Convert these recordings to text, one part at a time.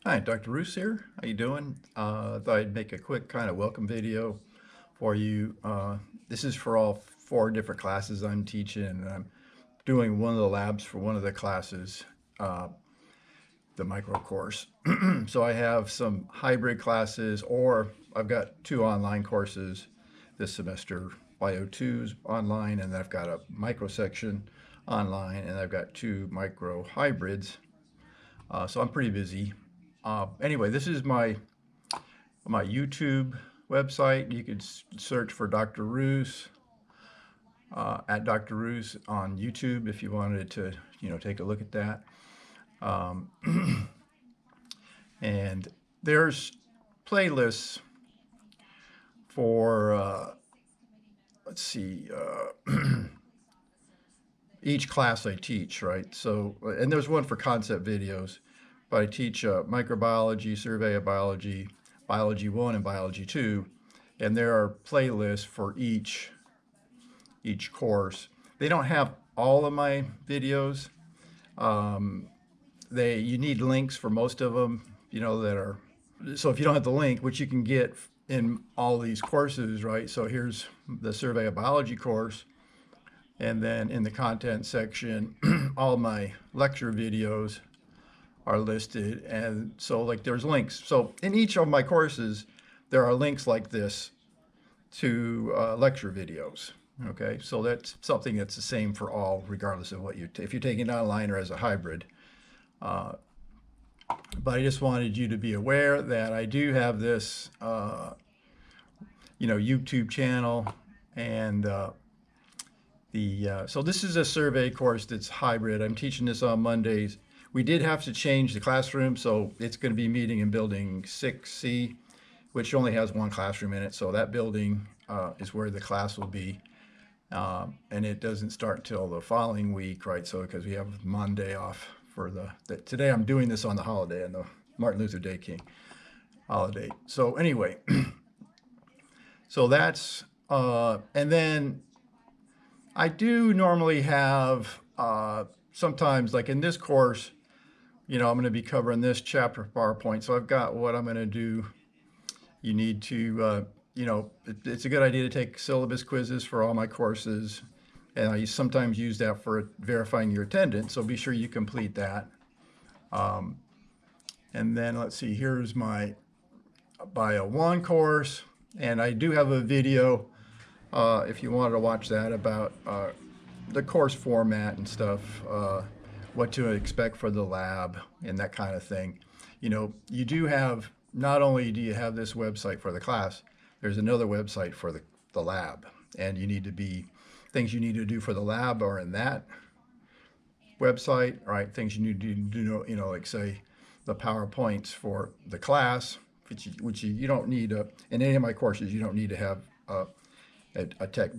Hi, Dr. Roos here. How you doing? I thought I'd make a quick kind of welcome video for you. This is for all four different classes I'm teaching, and I'm doing one of the labs for one of the classes, uh, the micro course. So I have some hybrid classes, or I've got two online courses this semester, Bio2s online, and I've got a micro section online, and I've got two micro hybrids. So I'm pretty busy. Anyway, this is my YouTube website. You could search for Dr. Roos, at Dr. Roos on YouTube if you wanted to, take a look at that. Um, and there's playlists for, let's see, each class I teach, right? So, and there's one for concept videos, but I teach microbiology, survey of biology, biology 1 and biology 2, and there are playlists for each course. They don't have all of my videos. Um, you need links for most of them, that are, so if you don't have the link, which you can get in all these courses, right? So here's the survey of biology course. And then in the content section, all my lecture videos are listed. And so like there's links. So in each of my courses, there are links like this to lecture videos. Okay, so that's something that's the same for all, regardless of what if you're taking it online or as a hybrid. Uh, but I just wanted you to be aware that I do have this, YouTube channel, and so this is a survey course that's hybrid. I'm teaching this on Mondays. We did have to change the classroom, so it's going to be meeting in building 6C, which only has one classroom in it. So that building is where the class will be. And it doesn't start till the following week, right? So because we have Monday off for today I'm doing this on the holiday, on the Martin Luther Day King holiday. So anyway, so that's, and then I do normally have, sometimes like in this course, I'm going to be covering this chapter of PowerPoint. So I've got what I'm going to do. You need to, it's a good idea to take syllabus quizzes for all my courses. And I sometimes use that for verifying your attendance. So be sure you complete that. And then let's see, here's my Bio 1 course. And I do have a video, if you wanted to watch that, about the course format and stuff, what to expect for the lab and that kind of thing. You do have, not only do you have this website for the class, there's another website for the lab. And things you need to do for the lab are in that website, right? Things you need to do, like say the PowerPoints for the class, which you don't need, in any of my courses, you don't need to have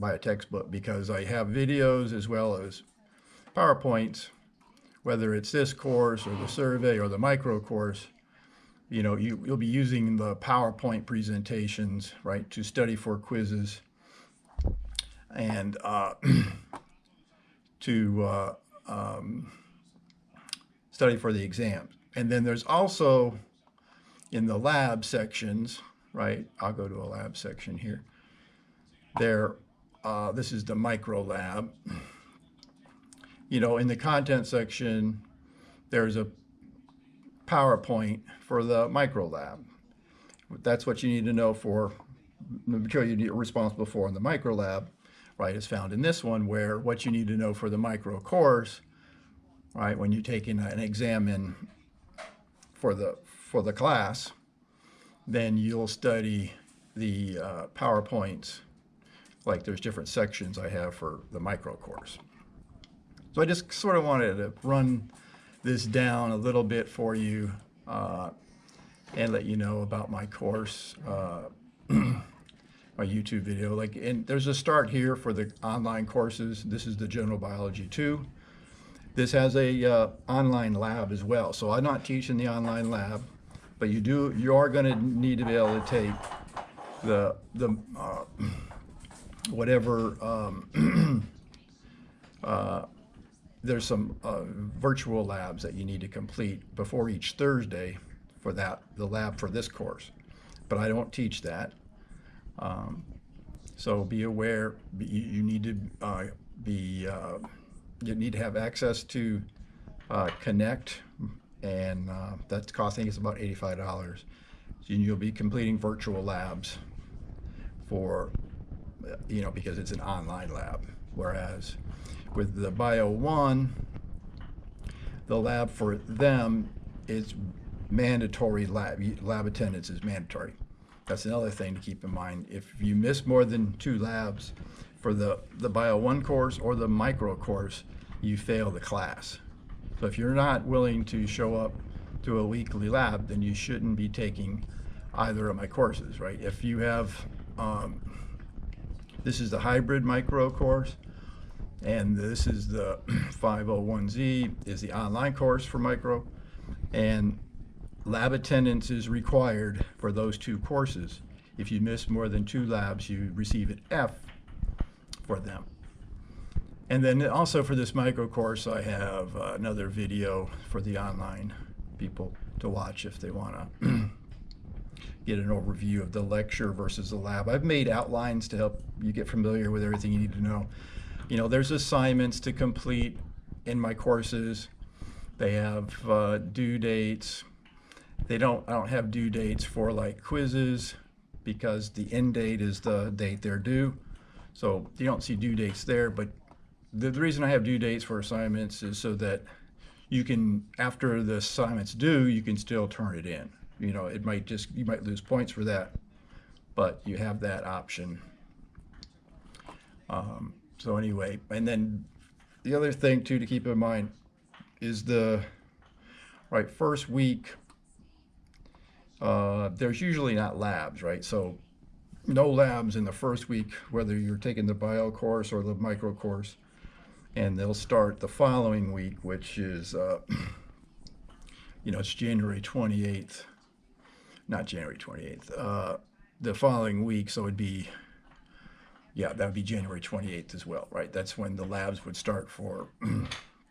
buy a textbook, because I have videos as well as PowerPoints, whether it's this course or the survey or the micro course. You'll be using the PowerPoint presentations, right, to study for quizzes and to study for the exams. And then there's also in the lab sections, right, I'll go to a lab section here. This is the micro lab. In the content section, there's a PowerPoint for the micro lab. That's what you need to know for the material you're responsible for in the micro lab, right, is found in this one, where what you need to know for the micro course, right, when you're taking an exam for the class, then you'll study the PowerPoints. Like there's different sections I have for the micro course. So I just sort of wanted to run this down a little bit for you and let you know about my course, my YouTube video. And there's a start here for the online courses. This is the General Biology 2. This has a online lab as well. So I'm not teaching the online lab, but you are going to need to be able to take the whatever, there's some virtual labs that you need to complete before each Thursday for the lab for this course. But I don't teach that. So be aware, you need to you need to have access to Connect, and that's costing us about $85. So you'll be completing virtual labs for, because it's an online lab. Whereas with the Bio 1, the lab for them is mandatory. Lab attendance is mandatory. That's another thing to keep in mind. If you miss more than 2 labs for the Bio 1 course or the micro course, you fail the class. So if you're not willing to show up to a weekly lab, then you shouldn't be taking either of my courses, right? If you have, this is the hybrid micro course, and this is the 501Z is the online course for micro, and lab attendance is required for those 2 courses. If you miss more than 2 labs, you receive an F for them. And then also for this micro course, I have another video for the online people to watch if they want to get an overview of the lecture versus the lab. I've made outlines to help you get familiar with everything you need to know. There's assignments to complete in my courses. They have due dates. I don't have due dates for like quizzes because the end date is the date they're due. So you don't see due dates there, but the reason I have due dates for assignments is so that you can, after the assignment's due, you can still turn it in. You might lose points for that, but you have that option. So anyway, and then the other thing too to keep in mind is first week, there's usually not labs, right? So no labs in the first week, whether you're taking the bio course or the micro course, and they'll start the following week, which is, it's January 28th, not January 28th, the following week, so it'd be, that would be January 28th as well, right? That's when the labs would start for,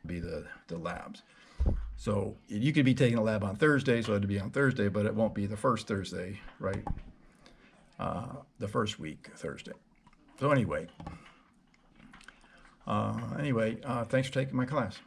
be the labs. So you could be taking a lab on Thursday, so it'd be on Thursday, but it won't be the first Thursday, right? The first week, Thursday. So anyway, thanks for taking my class.